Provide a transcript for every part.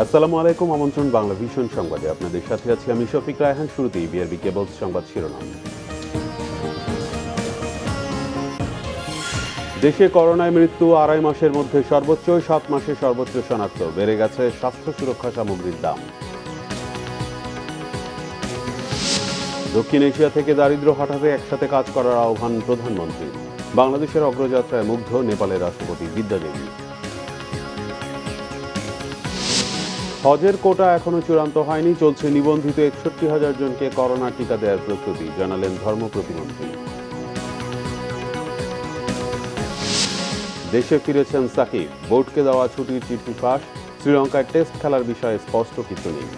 আসসালামু আলাইকুম, আমন্ত্রণ বাংলা ভিশন সংবাদে। আপনাদের সাথে আছি আমি শফিক রায়হান। শুরুতেই বিআরবি কেবলস সংবাদ শিরোনাম। দেশে করোনায় মৃত্যু 2.5 মাসের মধ্যে সর্বোচ্চ, 7 মাসে সর্বোচ্চ শনাক্ত। বেড়ে গেছে স্বাস্থ্য সুরক্ষা সামগ্রীর দাম। দক্ষিণ এশিয়া থেকে দারিদ্র্য হটাতে একসাথে কাজ করার আহ্বান প্রধানমন্ত্রী। বাংলাদেশের অগ্রযাত্রায় মুগ্ধ নেপালের রাষ্ট্রপতি বিদ্যা দেবী। হজের কোটা এখনো চূড়ান্ত হয়নি, চলছে নিবন্ধিত 61,000 জনকে করোনা টিকা দেওয়ার প্রস্তুতি, জানালেন ধর্ম প্রতিমন্ত্রী। দেশে ফিরেছেন সাকিব, বোর্ডকে দেওয়া ছুটির চিঠি ফাঁস। শ্রীলঙ্কায় টেস্ট খেলার বিষয়ে স্পষ্ট কিছু নেই।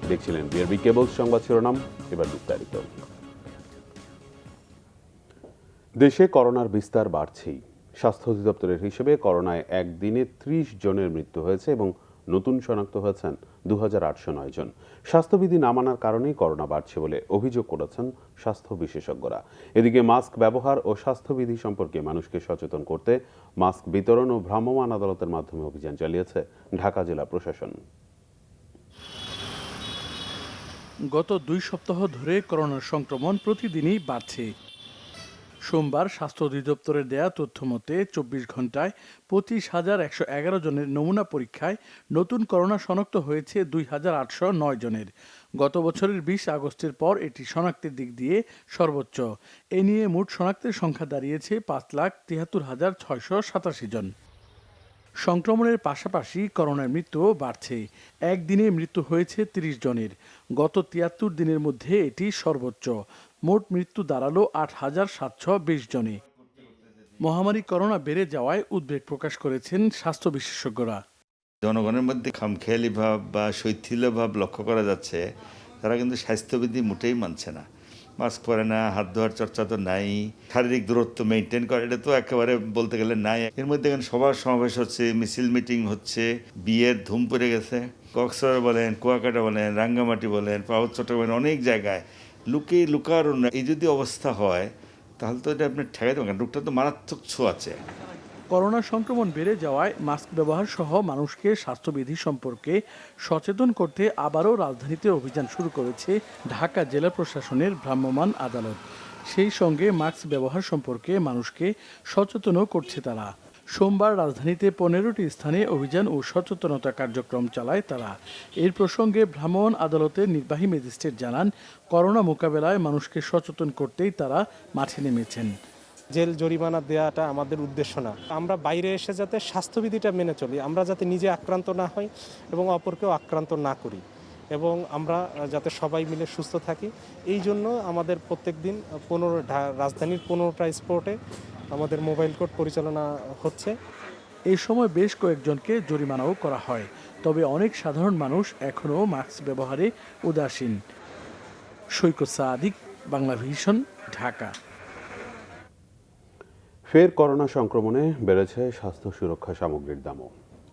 দেখছিলেন বিআরবি কেবলস সংবাদ শিরোনাম, এবার বিস্তারিত। দেশে করোনার বিস্তার বাড়ছেই। স্বাস্থ্য অধিদপ্তরের হিসেবে করোনায় একদিনে 30 জনের মৃত্যু হয়েছে এবং নতুন শনাক্ত হয়েছেন 2809 জন। স্বাস্থ্যবিধি না মানার কারণেই করোনা বাড়ছে বলে অভিযোগ করেছেন স্বাস্থ্য বিশেষজ্ঞরা। এদিকে মাস্ক ব্যবহার ও স্বাস্থ্যবিধি সম্পর্কে মানুষকে সচেতন করতে মাস্ক বিতরণ ও ভ্রাম্যমাণ আদালতের মাধ্যমে অভিযান চালিয়েছে ঢাকা জেলা প্রশাসন। গত 2 সপ্তাহ ধরে করোনার সংক্রমণ প্রতিদিনই বাড়ছে। সোমবার স্বাস্থ্য অধিদপ্তরের দেয়া তথ্য মতে 24 ঘন্টায় 25,111 জনের নমুনা পরীক্ষায় নতুন করোনা শনাক্ত হয়েছে 2,809 জনের। গত বছরের 20 আগস্টের পর এটি শনাক্তের দিক দিয়ে সর্বোচ্চ। এ নিয়ে মোট শনাক্তের সংখ্যা দাঁড়িয়েছে 5,73,687 জন। সংক্রমণের পাশাপাশি করোনার মৃত্যুও বাড়ছে। একদিনে মৃত্যু হয়েছে 30 জনের। গত 73 দিনের মধ্যে এটি সর্বোচ্চ। মোট মৃত্যু দাঁড়ালো 8,720 জনে। মহামারী করোনা বেড়ে যাওয়ায় উদ্বেগ প্রকাশ করেছেন স্বাস্থ্য বিশেষজ্ঞরা। জনগণের মধ্যে খামখেয়ালি ভাব বা শৈথিল্য ভাব লক্ষ্য করা যাচ্ছে। তারা কিন্তু স্বাস্থ্যবিধি মোটেই মানছে না। মাস্ক পরে না, হাত ধোয়ার চর্চা তো নাই, শারীরিক দূরত্ব মেনটেন করে এটা তো একেবারে বলতে গেলে নাই। এর মধ্যে সবার সমাবেশ হচ্ছে, মিছিল মিটিং হচ্ছে, বিয়ের ধুম পড়ে গেছে। কক্সবাজার বলেন, কুয়াকাটা বলেন, রাঙ্গামাটি বলেন, পাউচ চট্টগ্রাম, অনেক জায়গায় লুকারও না। এই যদি অবস্থা হয় তাহলে তো এটা আপনি ঠেকাইতে পারেন। রোগটা তো মারাত্মক ছোঁয়াচে। করোনা সংক্রমণ বেড়ে যাওয়ায় মাস্ক ব্যবহার সহ মানুষকে স্বাস্থ্যবিধি সম্পর্কে সচেতন করতে আবারও রাজধানীতে অভিযান শুরু করেছে ঢাকা জেলা প্রশাসনের ভ্রাম্যমাণ আদালত। সেই সঙ্গে মাস্ক ব্যবহার সম্পর্কে মানুষকে সচেতনও করছে তারা। সোমবার রাজধানীতে 15টি স্থানে অভিযান ও সচেতনতা কার্যক্রম চালায় তারা। এর প্রসঙ্গে ভ্রাম্যমাণ আদালতের নির্বাহী ম্যাজিস্ট্রেট জানান, করোনা মোকাবেলায় মানুষকে সচেতন করতেই তারা মাঠে নেমেছেন। জেল জরিমানা দেওয়াটা আমাদের উদ্দেশ্য না। আমরা বাইরে এসে যাতে স্বাস্থ্যবিধিটা মেনে চলি, আমরা যাতে নিজে আক্রান্ত না হই এবং অপরকেও আক্রান্ত না করি, এবং আমরা যাতে সবাই মিলে সুস্থ থাকি। এই জন্য আমাদের প্রত্যেক দিন রাজধানীর 15টা স্পটে আমাদের মোবাইল কোর্ট পরিচালনা হচ্ছে। এই সময় বেশ কয়েকজনকে জরিমানাও করা হয়। তবে অনেক সাধারণ মানুষ এখনও মাস্ক ব্যবহারে উদাসীন। সৈকত সাদিক, বাংলা ভিশন, ঢাকা। ফের করোনা সংক্রমণে বেড়েছে স্বাস্থ্য সুরক্ষা সামগ্রীর দামও।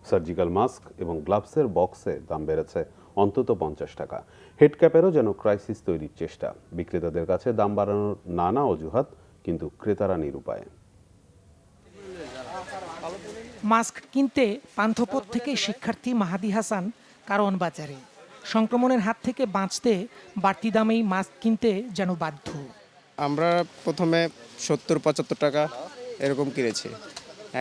সার্জিক্যাল মাস্ক এবং গ্লাভসের বক্সে দাম বেড়েছে অন্তত 50 টাকা। হেডক্যাপেরও যেন ক্রাইসিস তৈরির চেষ্টা। বিক্রেতাদের কাছে দাম বাড়ানোর নানা অজুহাত, কিন্তু ক্রেতারা নিরুপায়। মাস্ক কিনতে পান্থপথ থেকে শিক্ষার্থী মাহাদি হাসান কারওয়ান বাজারে। সংক্রমণের হাত থেকে বাঁচতে বাড়তি দামেই মাস্ক কিনতে যেন বাধ্য। আমরা প্রথমে 70-75 টাকা এরকম কিনেছি,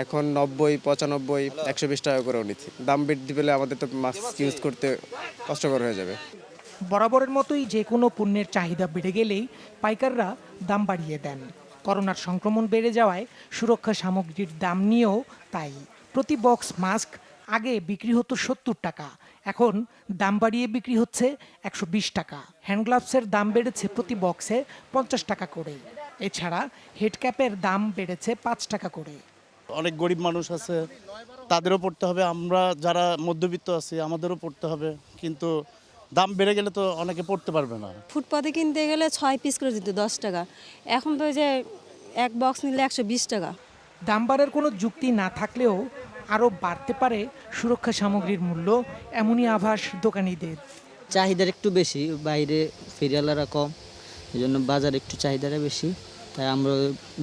এখন 90-95, 120 টাকা করেও নিচ্ছি। দাম বৃদ্ধি পেলে আমাদের তো মাস্ক ইউজ করতে কষ্টকর হয়ে যাবে। বরাবরের মতোই যে কোনো পণ্যের চাহিদা বেড়ে গেলেই পাইকাররা দাম বাড়িয়ে দেন। করোনার সংক্রমণ বেড়ে যাওয়ায় সুরক্ষা সামগ্রীর দাম নিয়েও তাই। প্রতি বক্স মাস্ক আগে বিক্রি হতো 70 টাকা, এখন দাম বাড়িয়ে বিক্রি হচ্ছে 120 টাকা। হ্যান্ডগ্লাভসের দাম বেড়েছে প্রতি বক্সে 50 টাকা করে। এছাড়া হেডক্যাপের দাম বেড়েছে 5 টাকা করে। অনেক গরিব মানুষ আছে, তাদেরও পড়তে হবে। আমরা যারা মধ্যবিত্ত আছি আমাদেরও পড়তে হবে, কিন্তু দাম বেড়ে গেলে তো অনেকে পড়তে পারবে না। ফুটপাতে কিনতে গেলে 6 পিস করে দিত 10 টাকা, এখন তো ওই যে এক বক্স নিলে 120 টাকা। দাম বাড়ার কোনো যুক্তি না থাকলেও আরও বাড়তে পারে সুরক্ষা সামগ্রীর মূল্য, এমনই আভাস দোকানিদের। চাহিদার একটু বেশি, বাইরে ফেরিওয়ালারা কম, এই জন্য বাজার একটু চাহিদাটা বেশি, তাই আমরা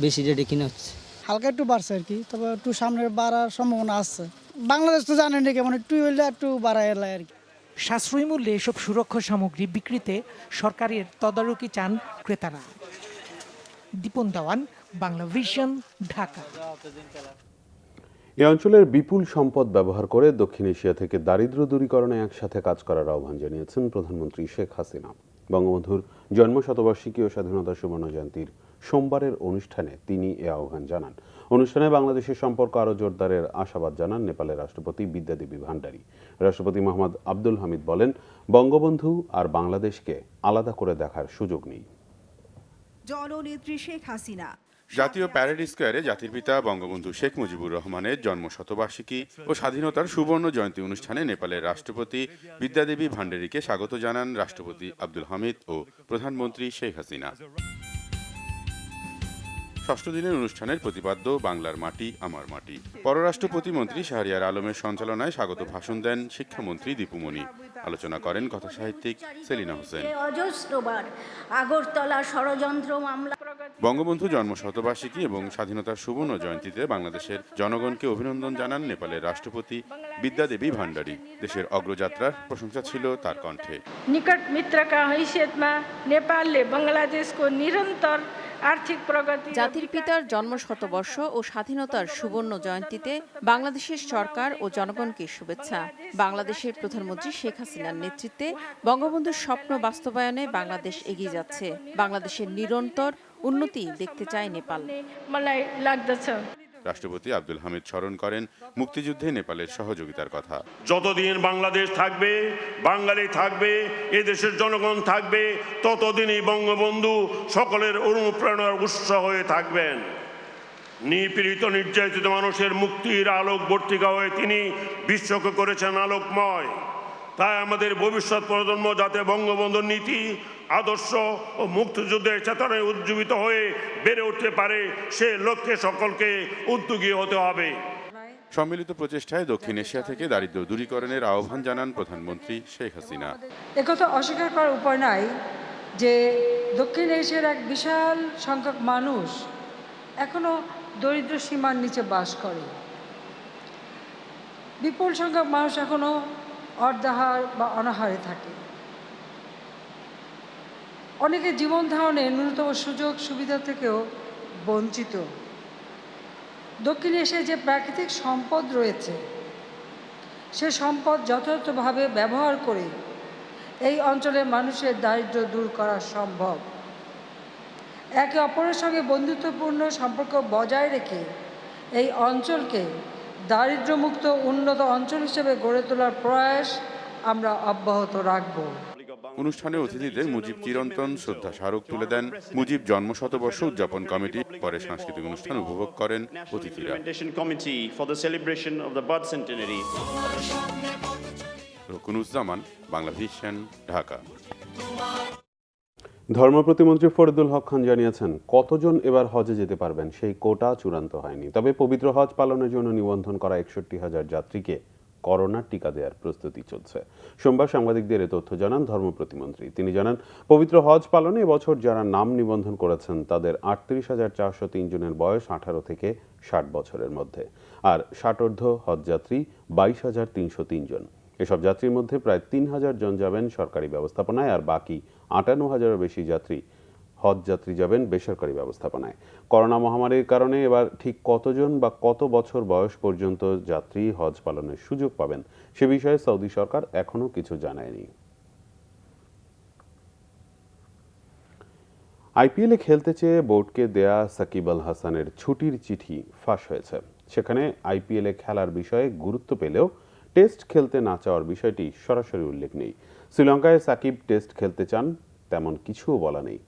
বেশি রেটে কিনে হচ্ছে। হালকা একটু বাড়ছে আর কি, তবে একটু সামনে বাড়ার সম্ভাবনা আছে। বাংলাদেশ তো জানেন কেমন, একটু হইলে একটু বাড়ায় এলাই আর কি। সাশ্রয়ী মূল্যে এসব সুরক্ষা সামগ্রী বিক্রিতে সরকারের তদারকি চান ক্রেতারা। দীপন দেওয়ান, বাংলা ভিশন, ঢাকা। এই অঞ্চলের বিপুল সম্পদ ব্যবহার করে দক্ষিণ এশিয়া থেকে দারিদ্র্য দূরীকরণে একসাথে কাজ করার আহ্বান জানিয়েছেন প্রধানমন্ত্রী শেখ হাসিনা। বঙ্গবন্ধুর জন্মশতবার্ষিকী ও স্বাধীনতা সুবর্ণ জয়ন্তীর সোমবারের অনুষ্ঠানে তিনি এ আহ্বান জানান। অনুষ্ঠানে বাংলাদেশের সম্পর্ক আরও জোরদারের আশাবাদ জানান নেপালের রাষ্ট্রপতি বিদ্যাদেবী ভান্ডারী। রাষ্ট্রপতি মোহাম্মদ আব্দুল হামিদ বলেন, বঙ্গবন্ধু আর বাংলাদেশকে আলাদা করে দেখার সুযোগ নেই। জননেত্রী শেখ হাসিনা। জাতীয় প্যারেড স্কোয়ারে জাতির পিতা বঙ্গবন্ধু শেখ মুজিবুর রহমানের জন্মশতবার্ষিকী ও স্বাধীনতার সুবর্ণ জয়ন্তী অনুষ্ঠানে নেপালের রাষ্ট্রপতি বিদ্যাদেবী ভান্ডারীকে স্বাগত জানান রাষ্ট্রপতি আব্দুল হামিদ ও প্রধানমন্ত্রী শেখ হাসিনা। ষষ্ঠ দিনের অনুষ্ঠানের প্রতিপাদ্য বাংলার মাটি আমার মাটি। পররাষ্ট্র প্রতিমন্ত্রী শাহরিয়ার আলমের সঞ্চালনায় স্বাগত ভাষণ দেন শিক্ষামন্ত্রী দীপুমণি। আলোচনা করেন কথাসাহিত্যিক সেলিনা হোসেন। আগরতলা ষড়যন্ত্র মামলা। বঙ্গবন্ধু জন্মশতবার্ষিকী এবং স্বাধীনতার সুবর্ণ জয়ন্তীতে বাংলাদেশের জনগণকে অভিনন্দন জানান নেপালের রাষ্ট্রপতি বিদ্যাদেবী ভান্ডারী। দেশের অগ্রযাত্রার প্রশংসা ছিল তার কণ্ঠে। নিকট মিত্রকা हैसियतमा नेपालले বাংলাদেশको নিরন্তর আর্থিক প্রগতি। জাতির পিতার জন্মশতবর্ষ ও স্বাধীনতার সুবর্ণ জয়ন্তীতে বাংলাদেশের সরকার ও জনগণকে শুভেচ্ছা। বাংলাদেশের প্রধানমন্ত্রী শেখ হাসিনার নেতৃত্বে বঙ্গবন্ধুর স্বপ্ন বাস্তবায়নে বাংলাদেশ এগিয়ে যাচ্ছে। বাংলাদেশের নিরন্তর উন্নতি দেখতে চায় নেপাল। রাষ্ট্রপতি আব্দুল হামিদ স্মরণ করেন মুক্তিযুদ্ধে নেপালের সহযোগিতার কথা। যতদিন বাংলাদেশ থাকবে, বাঙালি থাকবে, এদেশের জনগণ থাকবে, ততদিনই বঙ্গবন্ধু সকলের অনুপ্রেরণার উৎস হয়ে থাকবেন। নিপীড়িত নির্যাতিত মানুষের মুক্তির আলোকবর্তিকা হয়ে তিনি বিশ্বকে করেছেন আলোকময়। তাই আমাদের ভবিষ্যৎ প্রজন্ম যাতে বঙ্গবন্ধুর নীতি, আদর্শ ও মুক্তিযুদ্ধের চেতনায় উজ্জীবিত হয়ে বেড়ে উঠতে পারে, সে লক্ষ্যে সকলকে উদ্যোগী হতে হবে। সম্মিলিত প্রচেষ্টায় দক্ষিণ এশিয়া থেকে দারিদ্র্য দূরীকরণের আহ্বান জানান প্রধানমন্ত্রী শেখ হাসিনা। একথা অস্বীকার করার উপায় নাই যে দক্ষিণ এশিয়ার এক বিশাল সংখ্যক মানুষ এখনো দরিদ্র সীমার নিচে বাস করে। বিপুল সংখ্যক মানুষ এখনো অর্ধাহার বা অনাহারে থাকে। অনেকে জীবন ধারণে ন্যূনতম সুযোগ সুবিধা থেকেও বঞ্চিত। দক্ষিণ এশিয়ায় যে প্রাকৃতিক সম্পদ রয়েছে, সে সম্পদ যথাযথভাবে ব্যবহার করে এই অঞ্চলের মানুষের দারিদ্র্য দূর করা সম্ভব। একে অপরের সঙ্গে বন্ধুত্বপূর্ণ সম্পর্ক বজায় রেখে এই অঞ্চলকে দারিদ্র্যমুক্ত উন্নত অঞ্চল হিসেবে গড়ে তোলার প্রয়াস আমরা অব্যাহত রাখব। অনুষ্ঠানে অতিথিদের মুজিব চিরন্তন শ্রদ্ধা স্মারক তুলে দেন মুজিব জন্মশতবর্ষ উদযাপন কমিটি। পরে সাংস্কৃতিক অনুষ্ঠান উপভোগ করেন অতিথিরা। রকুনুজ্জামান, বাংলা ভিশন, ঢাকা। ধর্ম প্রতিমন্ত্রী ফরিদুল হক খান জানিয়েছেন, কতজন এবার হজে যেতে পারবেন সেই কোটা চূড়ান্ত হয়নি। তবে পবিত্র হজ পালনের জন্য নিবন্ধন করা ৬১,০০০ যাত্রীকে করোনার টিকা দেওয়ার প্রস্তুতি চলছে। সোমবার সাংবাদিকদের এ তথ্য জানান ধর্ম প্রতিমন্ত্রী। তিনি জানান, পবিত্র হজ পালনে এবছর যারা নাম নিবন্ধন করেছেন তাদের ৩৮,৪০৩ জনের বয়স ১৮ থেকে ৬০ বছরের মধ্যে, আর ষাটোর্ধ্ব হজযাত্রী ২২,৩০৩ জন। এসব যাত্রীর মধ্যে প্রায় ৩,০০০ জন যাবেন সরকারি ব্যবস্থাপনায়, আর বাকি ৫৮,০০০-এর বেশি হজ যাত্রী যাবেন বেসরকারি ব্যবস্থাপনায়। করোনা মহামারীর কারণে এবার ঠিক কতজন বা কত বছর বয়স পর্যন্ত যাত্রী হজ পালনের সুযোগ পাবেন সে বিষয়ে সৌদি সরকার এখনো কিছু জানায়নি। আইপিএলে খেলতে চেয়ে বোর্ডকে দেয়া সাকিব আল হাসানের ছুটির চিঠি ফাঁস হয়েছে। সেখানে আইপিএলে খেলার বিষয়ে গুরুত্ব পেলেও টেস্ট খেলতে না চাওয়ার বিষয়টি সরাসরি উল্লেখ নেই। শ্রীলঙ্কায় সাকিব টেস্ট খেলতে চান তেমন কিছুও বলা নেই।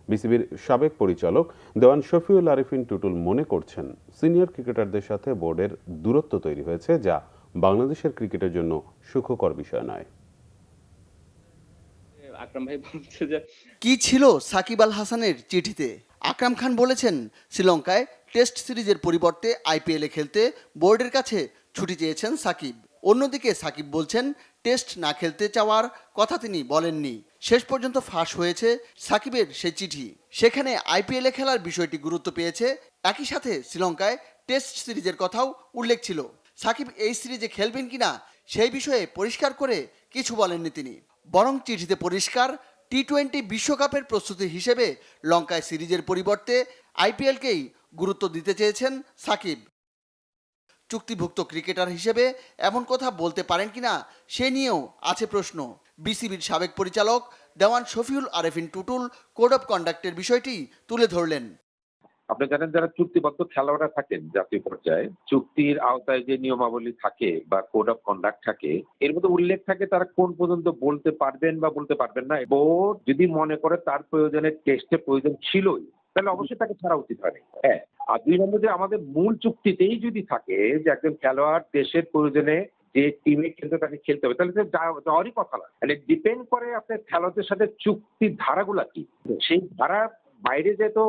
বিসিবির সাবেক পরিচালক দেওয়ান শফিউল আরিফিন টুটুল মনে করছেন, সিনিয়র ক্রিকেটারদের সাথে বোর্ডের দূরত্ব তৈরি হয়েছে, যা বাংলাদেশের ক্রিকেটের জন্য সুখকর বিষয় নয়। আকরাম ভাই বলছে যে কি ছিল সাকিব আল হাসানের চিঠিতে? আকরাম খান বলেছেন, শ্রীলঙ্কায় টেস্ট সিরিজের পরিবর্তে আইপিএলে খেলতে বোর্ডের কাছে ছুটি চেয়েছেন সাকিব। অন্যদিকে সাকিব বলছেন, টেস্ট না খেলতে চাওয়ার কথা তিনি বলেননি। শেষ পর্যন্ত ফাঁস হয়েছে সাকিবের সেই চিঠি। সেখানে আইপিএলে খেলার বিষয়টি গুরুত্ব পেয়েছে। একই সাথে শ্রীলঙ্কায় টেস্ট সিরিজের কথাও উল্লেখ ছিল। সাকিব এই সিরিজে খেলবেন কিনা সেই বিষয়ে পরিষ্কার করে কিছু বলেননি তিনি, বরং চিঠিতে পরিষ্কার টি-20 বিশ্বকাপের প্রস্তুতি হিসেবে লঙ্কায় সিরিজের পরিবর্তে আইপিএলকেই গুরুত্ব দিতে চেয়েছেন সাকিব। চুক্তিভুক্ত ক্রিকেটার হিসেবে এমন কথা বলতে পারেন কিনা সে নিয়েও আছে প্রশ্ন। বিসিবির সাবেক পরিচালক দেওয়ান শফিউল আরেফিন টুটুল কোড অফ কন্ডাক্টের বিষয়টি তুলে ধরলেন। আপনি জানেন যারা চুক্তিবদ্ধ খেলোয়াড়রা থাকেন জাতীয় পর্যায়ে, চুক্তির আওতায় যে নিয়মাবলী থাকে বা কোড অফ কন্ডাক্ট থাকে, এর মধ্যে উল্লেখ থাকে তারা কোন পর্যন্ত বলতে পারবেন বা বলতে পারবেন না। বোর্ড যদি মনে করে তার প্রয়োজনে টেস্টে প্রয়োজন ছিলই, তাহলে অবশ্যই তাকে ছাড়া উচিত হয়। হ্যাঁ, আর দুই নম্বর যে আমাদের মূল চুক্তিতেই যদি থাকে যে একজন খেলোয়াড় দেশের প্রয়োজনে যে টিমে কিন্তু তাকে খেলতে হবে, তাহলে যাওয়ারই কথা না। মানে ডিপেন্ড করে আপনার খেলোয়াড়দের সাথে চুক্তির ধারাগুলা কি, সেই ধারার বাইরে যেহেতু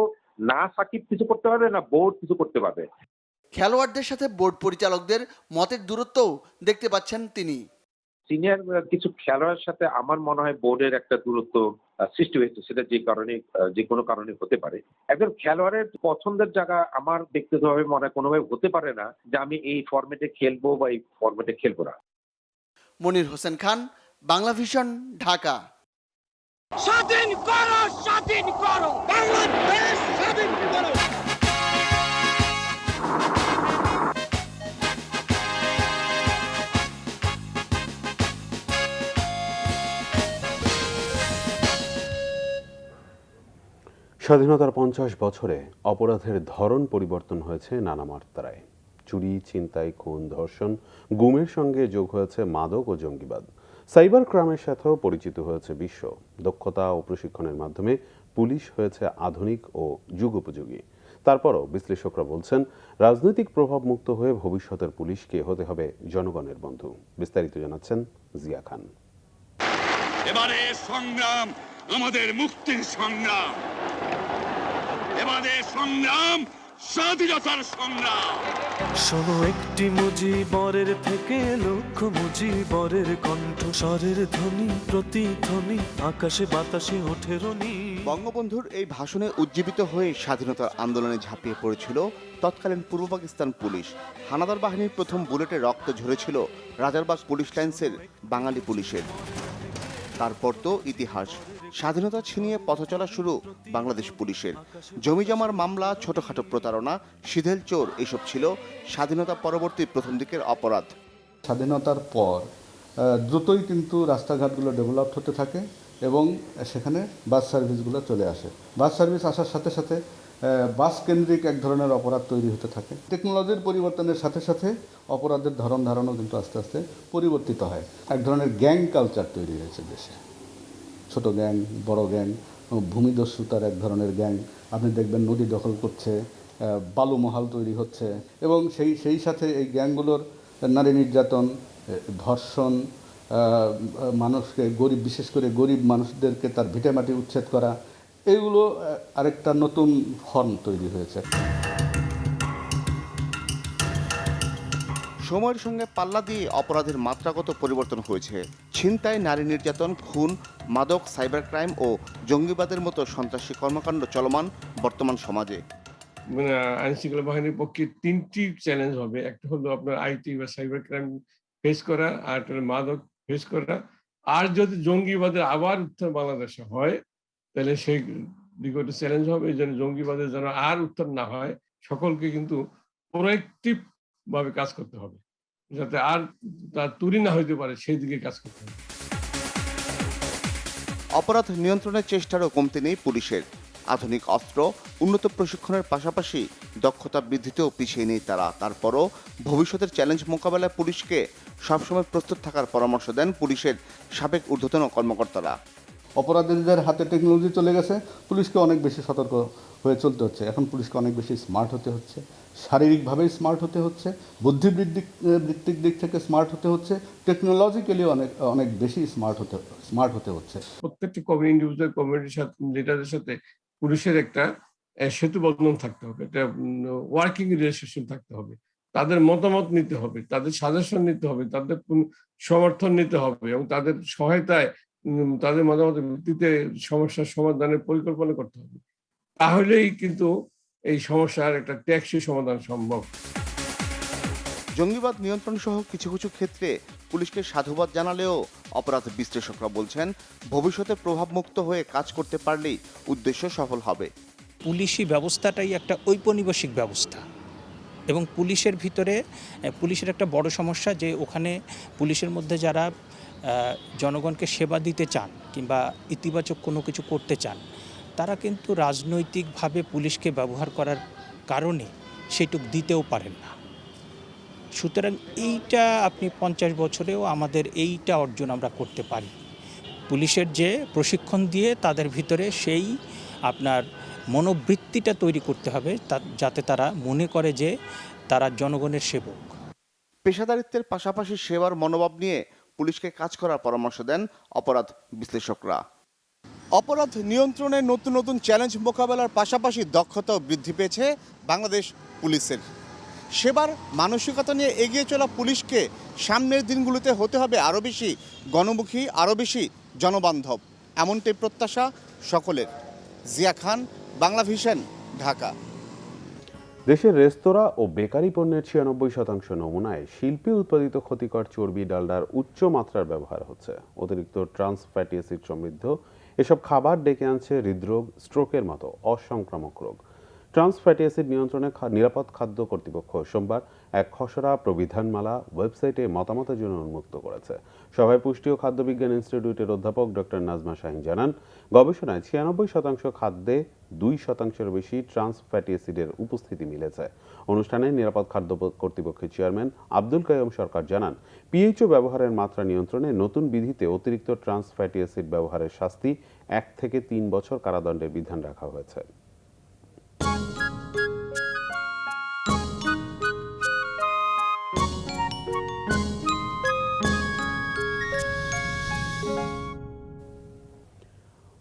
না সাকিব কিছু করতে পারবে না বোর্ড কিছু করতে পারবে। খেলোয়াড়দের সাথে বোর্ড পরিচালকদের মতের দূরত্বও দেখতে পাচ্ছেন তিনি। সিনিয়র কিছু খেলোয়াড়ের সাথে আমার মনে হয় বোর্ডের একটা দূরত্ব সৃষ্টি হয়েছে, সেটা যে কোনো কারণে হতে পারে। একজন খেলোয়াড়ের পছন্দের জায়গা আমার ব্যক্তিগতভাবে মনে হয় কোনোভাবে হতে পারে না যে আমি এই ফরম্যাটে খেলবো বা এই ফরম্যাটে খেলবো না। মনির হোসেন খান, বাংলা ভিশন, ঢাকা। স্বাধীন করো, স্বাধীন করো, বাংলাদেশ স্বাধীন করো। স্বাধীনতার 50 বছরে অপরাধের ধরন পরিবর্তন হয়েছে নানা মাত্রায়। চুরি, ছিনতাই, খুন, ধর্ষণ, গুমের সঙ্গে যোগ হয়েছে মাদক ও জঙ্গিবাদ। সাইবার ক্রাইমের সাথেও পরিচিত হয়েছে বিশ্ব। দক্ষতা ও প্রশিক্ষণের মাধ্যমে পুলিশ হয়েছে আধুনিক ও যুগোপযোগী। তারপরও বিশ্লেষকরা বলছেন, রাজনৈতিক প্রভাব মুক্ত হয়ে ভবিষ্যতের পুলিশকে হতে হবে জনগণের বন্ধু। বিস্তারিত জানাচ্ছেন জিয়া খান। এবারে সংগ্রাম আমাদের মুক্তির সংগ্রাম, এবারে সংগ্রাম স্বাধীনতার সংগ্রাম। শোনো একটি মুজিবরের থেকে লক্ষ মুজিবরের কণ্ঠস্বরের ধ্বনি, প্রতিধ্বনি আকাশে বাতাসে ওঠে রনি। বঙ্গবন্ধুর এই ভাষণে উজ্জীবিত হয়ে স্বাধীনতার আন্দোলনে ঝাঁপিয়ে পড়েছিল তৎকালীন পূর্ব পাকিস্তান পুলিশ। হানাদার বাহিনীর প্রথম বুলেটে রক্ত ঝরেছিল রাজারবাগ পুলিশ লাইন্সের বাঙালি পুলিশের। তারপর তো ইতিহাস। স্বাধীনতা ছিনিয়ে পথচলা শুরু বাংলাদেশ পুলিশের। জমিজমার মামলা, ছোটখাটো প্রতারণা, সিধেল চোর, এসব ছিল স্বাধীনতা পরবর্তী প্রথম দিকের অপরাধ। স্বাধীনতার পর দ্রুতই কিন্তু রাস্তাঘাটগুলো ডেভেলপ হতে থাকে এবং সেখানে বাস সার্ভিসগুলো চলে আসে। বাস সার্ভিস আসার সাথে সাথে বাস কেন্দ্রিক এক ধরনের অপরাধ তৈরি হতে থাকে। টেকনোলজির পরিবর্তনের সাথে সাথে অপরাধের ধরন ধারণও কিন্তু আস্তে আস্তে পরিবর্তিত হয়। এক ধরনের গ্যাং কালচার তৈরি হয়েছে দেশে। ছোট গ্যাং, বড় গ্যাং, ভূমিদস্যুতার এক ধরনের গ্যাং। আপনি দেখবেন নদী দখল করছে, বালু মহাল তৈরি হচ্ছে এবং সেই সাথে এই গ্যাংগুলোর নারী নির্যাতন, ধর্ষণ, মানুষকে বিশেষ করে গরিব মানুষদেরকে তার ভিটেমাটি উচ্ছেদ করা, এগুলো আরেকটা নতুন ফর্ম তৈরি হয়েছে। সময়ের সঙ্গে পাল্লা দিয়ে অপরাধের মাত্রাগত পরিবর্তন হয়েছে। ছিনতাই, নারী নির্যাতন, খুন, মাদক, সাইবার ক্রাইম ও জঙ্গিবাদের মতো সন্ত্রাসী কর্মকাণ্ড চলমান বর্তমান সমাজে। আইন শৃঙ্খলা বাহিনীর পক্ষে তিনটি চ্যালেঞ্জ হবে। একটা হলো আপনার আইটি বা সাইবার ক্রাইম ফেস করা, আর একটা হলো মাদক ফেস করা। আর যদি জঙ্গিবাদের আবার উত্থান বাংলাদেশে হয় তাহলে সেই দিকে একটা চ্যালেঞ্জ হবে। এই জন্য জঙ্গিবাদের যেন আর উত্থান না হয়, সকলকে কিন্তু প্রোঅ্যাক্টিভ ভাবে কাজ করতে হবে, যাতে আর তার তুরি না হইতে পারে, সেই দিকে কাজ করতে হবে। অপরাধ নিয়ন্ত্রণের চেষ্টারও কমতি নেই পুলিশের। আধুনিক অস্ত্র, উন্নত প্রশিক্ষণের পাশাপাশি দক্ষতা বৃদ্ধিতেও পিছিয়ে নেই তারা। তারপরও ভবিষ্যতের চ্যালেঞ্জ মোকাবেলায় পুলিশকে সবসময় প্রস্তুত থাকার পরামর্শ দেন পুলিশের সাবেক ঊর্ধ্বতন কর্মকর্তারা। অপরাধীদের হাতে টেকনোলজি চলে গেছে, পুলিশকে অনেক বেশি সতর্ক হয়ে চলতে হচ্ছে। এখন পুলিশকে অনেক বেশি স্মার্ট হতে হচ্ছে, শারীরিকভাবেই স্মার্ট হতে হচ্ছে, বুদ্ধিবৃত্তিক দিক থেকে স্মার্ট হতে হচ্ছে, টেকনোলজিক্যালি অনেক বেশি স্মার্ট হতে হচ্ছে। প্রত্যেকটি ইন্ডিভিজুয়াল কমিউনিটির সাথে, লিডারের সাথে পুলিশের একটা সেতু বন্ধন থাকতে হবে, একটা ওয়ার্কিং রিলেশনশিপ থাকতে হবে। তাদের মতামত নিতে হবে, তাদের সাজেশন নিতে হবে, তাদের সমর্থন নিতে হবে এবং তাদের সহায়তায়, তাদের মতামতের ভিত্তিতে সমস্যার সমাধানের পরিকল্পনা করতে হবে। তাহলেই কিন্তু এই সমস্যার একটা টেকসই সমাধান সম্ভব। জঙ্গিবাদ নিয়ন্ত্রণ সহ কিছু কিছু ক্ষেত্রে পুলিশকে সাধুবাদ জানালেও অপরাধ বিশ্লেষকরা বলছেন ভবিষ্যতে প্রভাবমুক্ত হয়ে কাজ করতে পারলেই উদ্দেশ্য সফল হবে। পুলিশি ব্যবস্থাটাই একটা ঔপনিবেশিক ব্যবস্থা এবং পুলিশের ভিতরে পুলিশের একটা বড় সমস্যা যে ওখানে পুলিশের মধ্যে যারা জনগণকে সেবা দিতে চান কিংবা ইতিবাচক কোনো কিছু করতে চান তারা কিন্তু রাজনৈতিকভাবে পুলিশকে ব্যবহার করার কারণে সেটুক দিতেও পারেন না। সুতরাং এইটা আপনি 50 বছরেও আমাদের এইটা অর্জন আমরা করতে পারি। পুলিশের যে প্রশিক্ষণ দিয়ে তাদের ভিতরে সেই আপনার মনোবৃত্তিটা তৈরি করতে হবে যাতে তারা মনে করে যে তারা জনগণের সেবক। পেশাদারিত্বের পাশাপাশি সেবার মনোভাব নিয়ে পুলিশকে কাজ করার পরামর্শ দেন অপরাধ বিশ্লেষকরা। অপরাধ নিয়ন্ত্রণে নতুন নতুন চ্যালেঞ্জ মোকাবেলার পাশাপাশি দক্ষতাও বৃদ্ধি পেয়েছে বাংলাদেশ পুলিশের। সেবার মানসিকতা নিয়ে এগিয়ে চলা পুলিশকে সামনের দিনগুলোতে হতে হবে আরও বেশি গণমুখী, আরও বেশি জনবান্ধব, এমনটাই প্রত্যাশা সকলের। জিয়া খান, বাংলা ভিশন, ঢাকা। দেশের রেস্তোরাঁ ও বেকারি পণ্যের 96% নমুনায় শিল্পে উৎপাদিত ক্ষতিকর চর্বি ডালডার উচ্চ মাত্রার ব্যবহার হচ্ছে। অতিরিক্ত ট্রান্স ফ্যাটি অ্যাসিড সমৃদ্ধ এসব খাবার ডেকে আনছে হৃদরোগ, স্ট্রোকের মতো অসংক্রামক রোগ। ট্রান্স ফ্যাটি অ্যাসিড নিয়ন্ত্রণে নিরাপদ খাদ্য কর্তৃপক্ষ সোমবার এক খসড়া প্রবিধানমালা ওয়েবসাইটে মতামতের জন্য উন্মুক্ত করেছে। সভায় পুষ্টি ও খাদ্য বিজ্ঞান ইনস্টিটিউটের অধ্যাপক ডক্টর নাজমা শাহীন জানান, গবেষণায় 96% খাদ্যে 2%-এর বেশি ট্রান্স ফ্যাটি অ্যাসিডের উপস্থিতি মিলেছে। অনুষ্ঠানে নিরাপদ খাদ্য কর্তৃপক্ষের চেয়ারম্যান আব্দুল কাইয়ুম সরকার জানান, পিএইচও ব্যবহারের মাত্রা নিয়ন্ত্রণে নতুন বিধিতে অতিরিক্ত ট্রান্স ফ্যাটি অ্যাসিড ব্যবহারের শাস্তি 1 থেকে 3 বছর কারাদণ্ডের বিধান রাখা হয়েছে।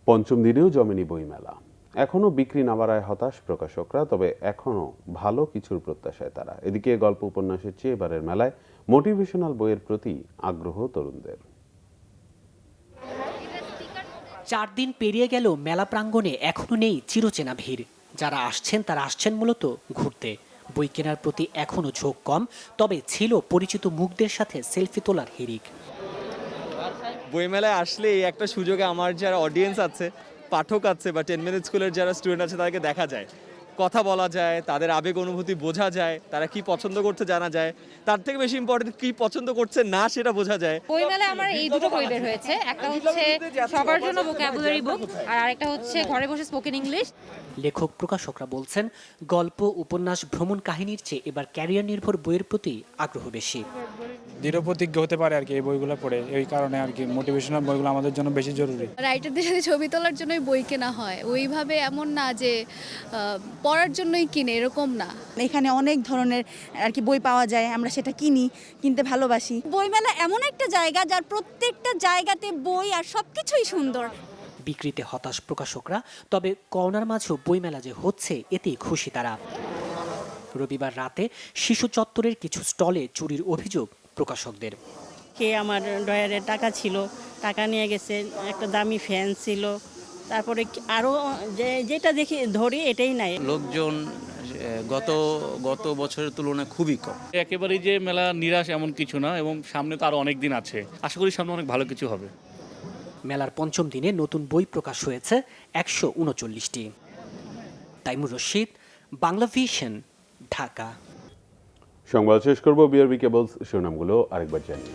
পঞ্চম দিনেও জমেনি বইমেলা। এখনও বিক্রি না বাড়ায় হতাশ প্রকাশকরা, তবে এখনও ভালো কিছুর প্রত্যাশায় তারা। এদিকে গল্প উপন্যাসের চেয়ে এবারের মেলায় মোটিভেশনাল বইয়ের প্রতি আগ্রহ তরুণদের। 4 দিন পেরিয়ে গেল মেলা প্রাঙ্গণে এখনো নেই চিরচেনা ভিড়। যারা আসছেন তারা আসছেন মূলত ঘুরতে। বই কেনার প্রতি এখনো ঝোঁক কম, তবে ছিল পরিচিত মুখদের সাথে সেলফি তোলার হিড়িক। বইমেলায় আসলে এই একটা সুযোগে আমার যারা অডিয়েন্স আছে, পাঠক আছে বা 10 মিনিট স্কুলের যারা স্টুডেন্ট আছে তাদেরকে দেখা যায়, কথা বলা যায়, তাদের আবেগ অনুভূতি বোঝা যায়, তারা কি পছন্দ করতে জানা যায়, তার থেকে বেশি ইম্পর্টেন্ট কি পছন্দ করছে না সেটা বোঝা যায়। বইমেলায় আমার এই দুটো বই বের হয়েছে, একটা হচ্ছে সবার জন্য ভোকাবুলারি বুক আর আরেকটা হচ্ছে ঘরে বসে স্পোকেন ইংলিশ। লেখক প্রকাশকরা বলছেন, গল্প, উপন্যাস, ভ্রমণ কাহিনীর চেয়ে এবার ক্যারিয়ার নির্ভর বইয়ের প্রতি আগ্রহ বেশি। দৃঢ় প্রতিজ্ঞ হতে পারে আর কি এই বইগুলো পড়ে, এই কারণে আর কি মোটিভেশনাল বইগুলো আমাদের জন্য বেশি জরুরি। রাইটারদের সাথে ছবি তোলার জন্যই বই কেনা হয়, ওইভাবে এমন না যে পড়ার জন্যই কিনে, এরকম না। এখানে অনেক ধরনের আর কি বই পাওয়া যায়, আমরা সেটা কিনতে ভালোবাসি। বইমেলা এমন একটা জায়গা যার প্রত্যেকটা জায়গাতে বই আর সবকিছুই সুন্দর। বিক্রিতে হতাশ প্রকাশকরা, তবে করোনার মাঝেও বইমেলা যে হচ্ছে এতেই খুশি তারা। রবিবার রাতে শিশু চত্বরের কিছু স্টলে চুরির অভিযোগ প্রকাশকদের। কে আমার ডয়ারের টাকা ছিল, টাকা নিয়ে গেছে, একটা দামি ফ্যান ছিল, তারপরে আরও যেটা দেখি ধরি এটাই নাই। লোকজন গত বছরের তুলনায় খুবই কম। একেবারেই যে মেলা নিরাশ এমন কিছু না, এবং সামনে তো আরো অনেক দিন আছে, আশা করি সামনে অনেক ভালো কিছু হবে। মেলার পঞ্চম দিনে নতুন বই প্রকাশ হয়েছে 139টি। তাইমুর রশিদ, বাংলা ভিশন, ঢাকা। সংবাদ শেষ করব বিআরবি কেবলস শিরোনামগুলো আরেকবার জানিয়ে।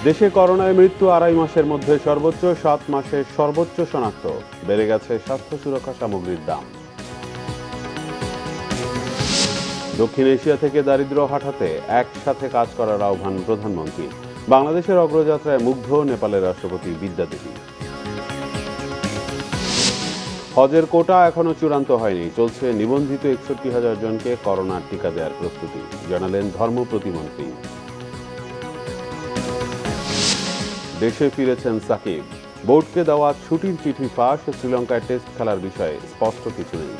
দেশে করোনায় মৃত্যু 2.5 মাসের মধ্যে সর্বোচ্চ, 7 মাসে সর্বোচ্চ শনাক্ত। বেড়ে গেছে স্বাস্থ্য সুরক্ষা সামগ্রীর দাম। দক্ষিণ এশিয়া থেকে দারিদ্র্য হটাতে একসাথে কাজ করার আহ্বান প্রধানমন্ত্রী। বাংলাদেশের অগ্রযাত্রায় মুগ্ধ নেপালের রাষ্ট্রপতি বিদ্যাদেবী। হজের কোটা এখনো চূড়ান্ত হয়নি, চলছে নিবন্ধিত 61,000 জনকে করোনার টিকা দেওয়ার প্রস্তুতি, জানালেন ধর্ম প্রতিমন্ত্রী। দেশে ফিরেছেন সাকিব। বোর্ডকে দেওয়া ছুটির চিঠি ফাঁস, শ্রীলঙ্কায় টেস্ট খেলার বিষয়ে স্পষ্ট কিছু নেই।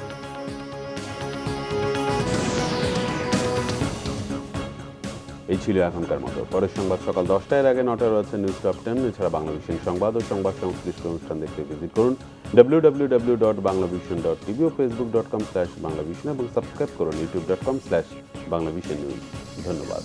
এই ছিল এখনকার মতো। পরের সংবাদ সকাল 10টার আগে 9টায় রয়েছে নিউজ টপ 10। এছাড়া বাংলা ভিশন সংবাদ ও সংবাদ সংশ্লিষ্ট অনুষ্ঠান দেখতে ভিজিট করুন www.banglavision.tv ও facebook.com/banglavision এবং সাবস্ক্রাইব করুন youtube.com/banglavision news। ধন্যবাদ।